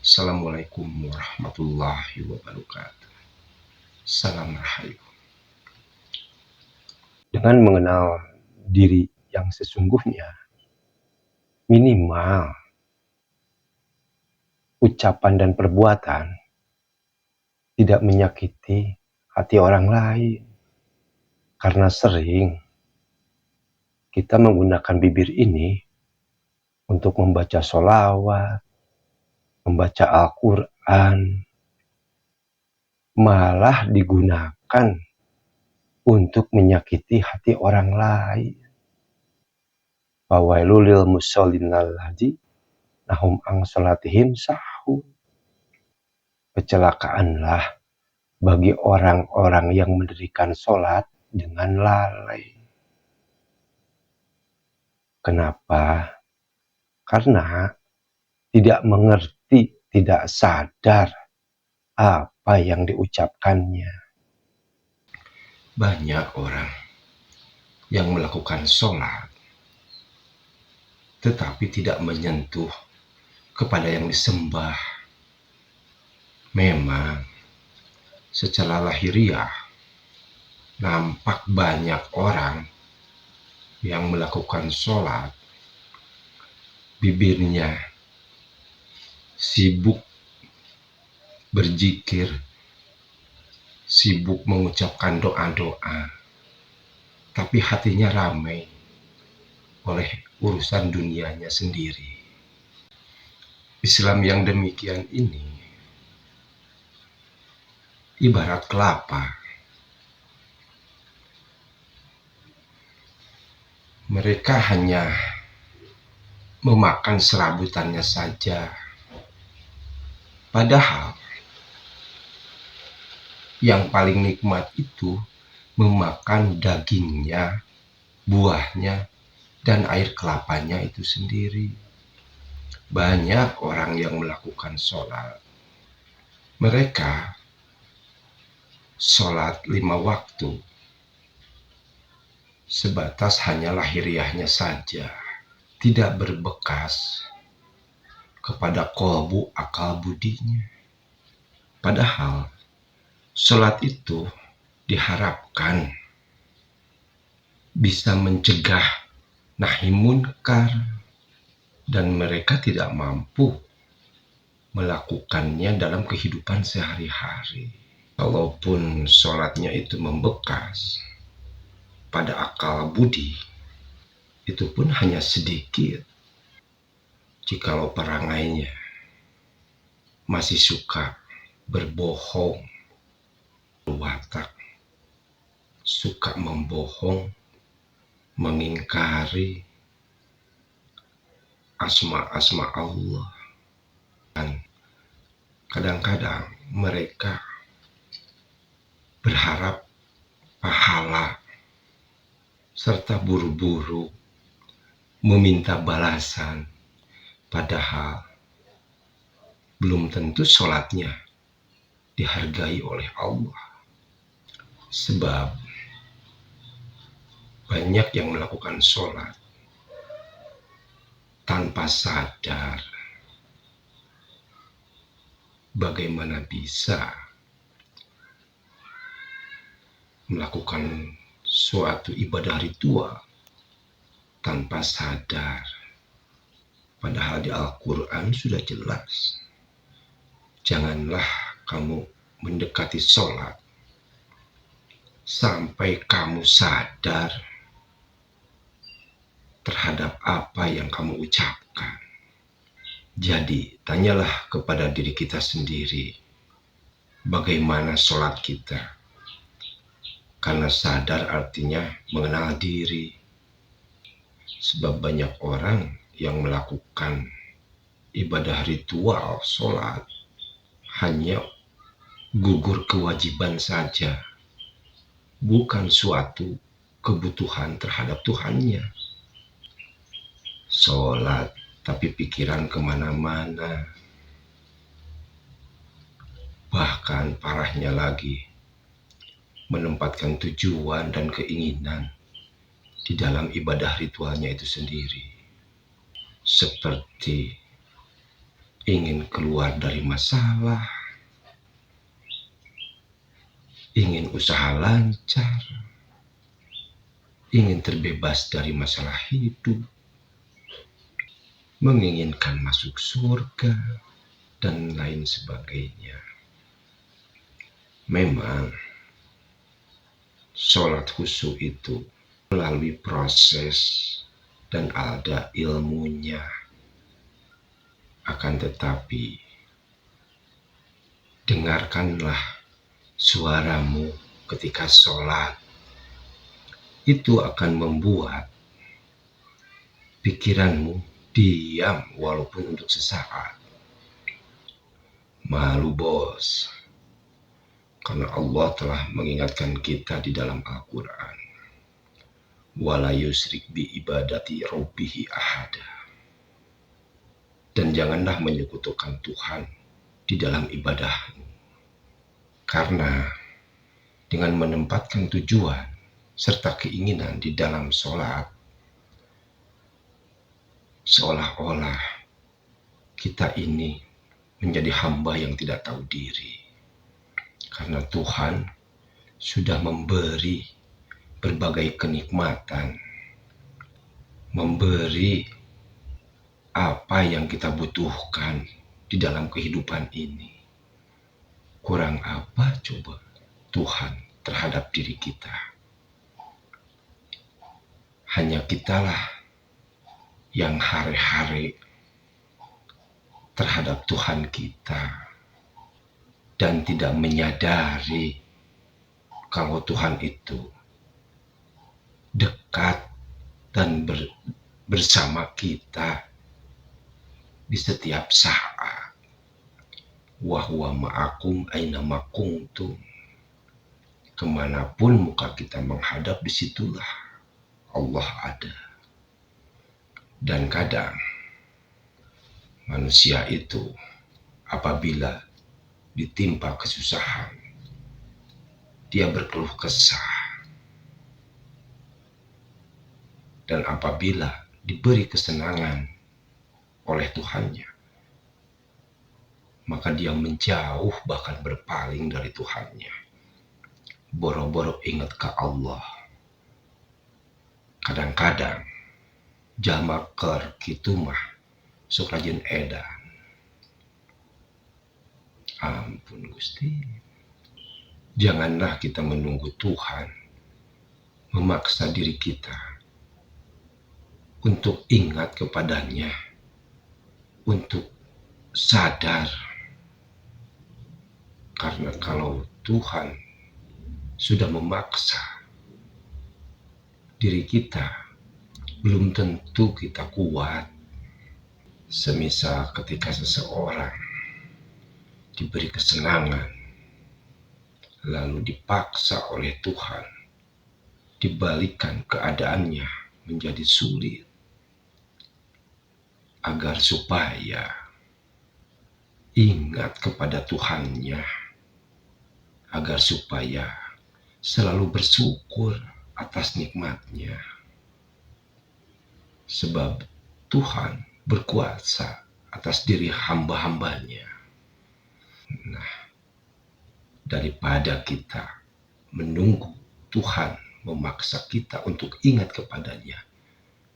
Assalamualaikum warahmatullahi wabarakatuh. Salam rahayu. Dengan mengenal diri yang sesungguhnya, minimal ucapan dan perbuatan tidak menyakiti hati orang lain. Karena sering kita menggunakan bibir ini untuk membaca sholawat, membaca Al-Quran, malah digunakan untuk menyakiti hati orang lain. Fawailul lil musholin alladzina hum an sholatihim sahun. Kecelakaanlah bagi orang-orang yang mendirikan sholat dengan lalai. Kenapa? Karena tidak mengerti, tidak sadar apa yang diucapkannya. Banyak orang yang melakukan sholat tetapi tidak menyentuh kepada yang disembah. Memang secara lahiriah nampak banyak orang yang melakukan sholat, bibirnya sibuk berzikir, sibuk mengucapkan doa-doa, tapi hatinya ramai oleh urusan dunianya sendiri. Islam yang demikian ini ibarat kelapa. Mereka hanya memakan serabutannya saja. Padahal yang paling nikmat itu memakan dagingnya, buahnya, dan air kelapanya itu sendiri. Banyak orang yang melakukan sholat. Mereka sholat 5 waktu sebatas hanya lahiriahnya saja, tidak berbekas kepada kolbu akal budinya. Padahal sholat itu diharapkan bisa mencegah nahi munkar, dan mereka tidak mampu melakukannya dalam kehidupan sehari-hari. Walaupun sholatnya itu membekas pada akal budi, itu pun hanya sedikit. Jikalau perangainya masih suka berbohong, watak, suka membohong, mengingkari asma-asma Allah, dan kadang-kadang mereka berharap pahala serta buru-buru meminta balasan, padahal belum tentu sholatnya dihargai oleh Allah. Sebab banyak yang melakukan sholat tanpa sadar. Bagaimana bisa melakukan suatu ibadah ritual tanpa sadar? Padahal di Al-Quran sudah jelas, janganlah kamu mendekati sholat sampai kamu sadar terhadap apa yang kamu ucapkan. Jadi, tanyalah kepada diri kita sendiri, bagaimana sholat kita? Karena sadar artinya mengenal diri. Sebab banyak orang yang melakukan ibadah ritual sholat hanya gugur kewajiban saja, bukan suatu kebutuhan terhadap Tuhannya. Sholat tapi pikiran kemana-mana. Bahkan parahnya lagi, menempatkan tujuan dan keinginan di dalam ibadah ritualnya itu sendiri. Seperti ingin keluar dari masalah, ingin usaha lancar, ingin terbebas dari masalah hidup, menginginkan masuk surga, dan lain sebagainya. Memang sholat khusyuk itu melalui proses dan ada ilmunya. Akan tetapi, dengarkanlah suaramu ketika sholat. Itu akan membuat pikiranmu diam walaupun untuk sesaat. Malu bos, karena Allah telah mengingatkan kita di dalam Al-Quran. Wala yusrik bi ibadati rabbihi ahada. Dan janganlah menyekutukan Tuhan di dalam ibadahmu. Karena dengan menempatkan tujuan serta keinginan di dalam sholat, seolah-olah kita ini menjadi hamba yang tidak tahu diri. Karena Tuhan sudah memberi berbagai kenikmatan, memberi apa yang kita butuhkan di dalam kehidupan ini. Kurang apa coba Tuhan terhadap diri kita? Hanya kitalah yang hari-hari terhadap Tuhan kita dan tidak menyadari kalau Tuhan itu dekat dan bersama kita di setiap saat. Wa huwa ma'akum aina ma kuntum. Kemanapun muka kita menghadap, disitulah Allah ada. Dan kadang manusia itu apabila ditimpa kesusahan, dia berkeluh kesah. Dan apabila diberi kesenangan oleh Tuhannya, maka dia menjauh bahkan berpaling dari Tuhannya. Boro-boro ingat ke Allah. Kadang-kadang jamak ker kitu mah sok rajin edan. Ampun Gusti. Janganlah kita menunggu Tuhan memaksa diri kita untuk ingat kepadanya, untuk sadar. Karena kalau Tuhan sudah memaksa diri kita, belum tentu kita kuat. Semisal ketika seseorang diberi kesenangan, lalu dipaksa oleh Tuhan, dibalikan keadaannya menjadi sulit, agar supaya ingat kepada Tuhannya, agar supaya selalu bersyukur atas nikmatnya. Sebab Tuhan berkuasa atas diri hamba-hambanya. Nah, daripada kita menunggu Tuhan memaksa kita untuk ingat kepadanya,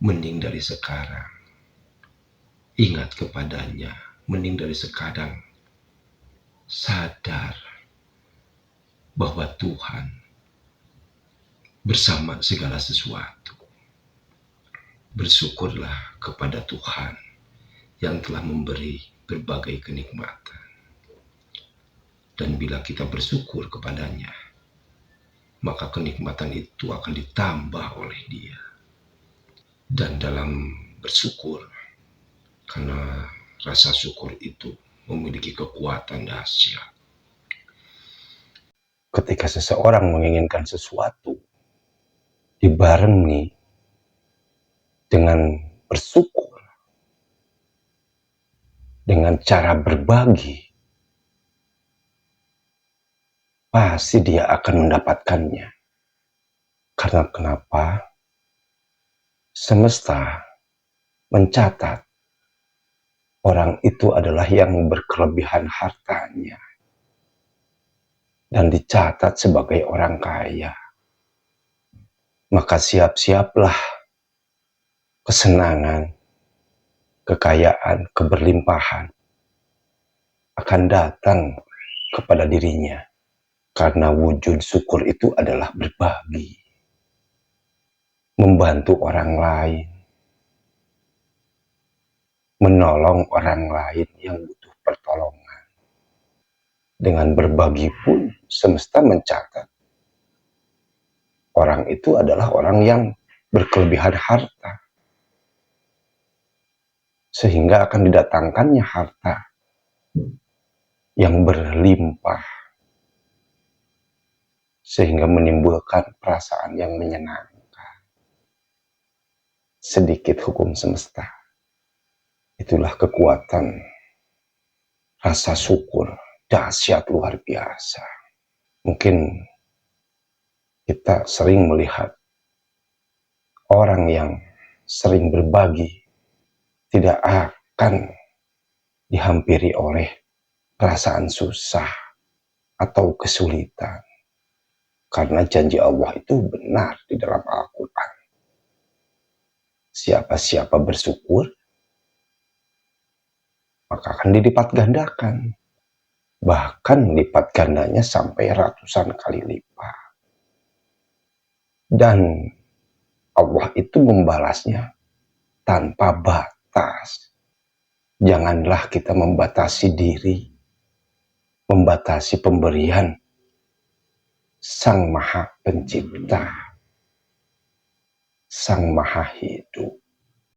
mending dari sekarang ingat kepadanya, mending dari sekarang sadar bahwa Tuhan bersama segala sesuatu. Bersyukurlah kepada Tuhan yang telah memberi berbagai kenikmatan. Dan bila kita bersyukur kepadanya, maka kenikmatan itu akan ditambah oleh Dia. Dan dalam bersyukur, karena rasa syukur itu memiliki kekuatan dahsyat. Ketika seseorang menginginkan sesuatu, dibarengi dengan bersyukur, dengan cara berbagi, pasti dia akan mendapatkannya. Karena kenapa? Semesta mencatat orang itu adalah yang berkelebihan hartanya dan dicatat sebagai orang kaya, maka siap-siaplah kesenangan, kekayaan, keberlimpahan akan datang kepada dirinya. Karena wujud syukur itu adalah berbagi, membantu orang lain, menolong orang lain yang butuh pertolongan. Dengan berbagi pun semesta mencatat orang itu adalah orang yang berkelebihan harta, sehingga akan didatangkannya harta yang berlimpah, sehingga menimbulkan perasaan yang menyenangkan. Sedikit hukum semesta, itulah kekuatan rasa syukur, dahsyat luar biasa. Mungkin kita sering melihat orang yang sering berbagi tidak akan dihampiri oleh perasaan susah atau kesulitan. Karena janji Allah itu benar di dalam Al-Quran. Siapa-siapa bersyukur, maka akan dilipat gandakan. Bahkan lipat gandanya sampai ratusan kali lipat. Dan Allah itu membalasnya tanpa batas. Janganlah kita membatasi diri, membatasi pemberian Sang Maha Pencipta, Sang Maha Hidup.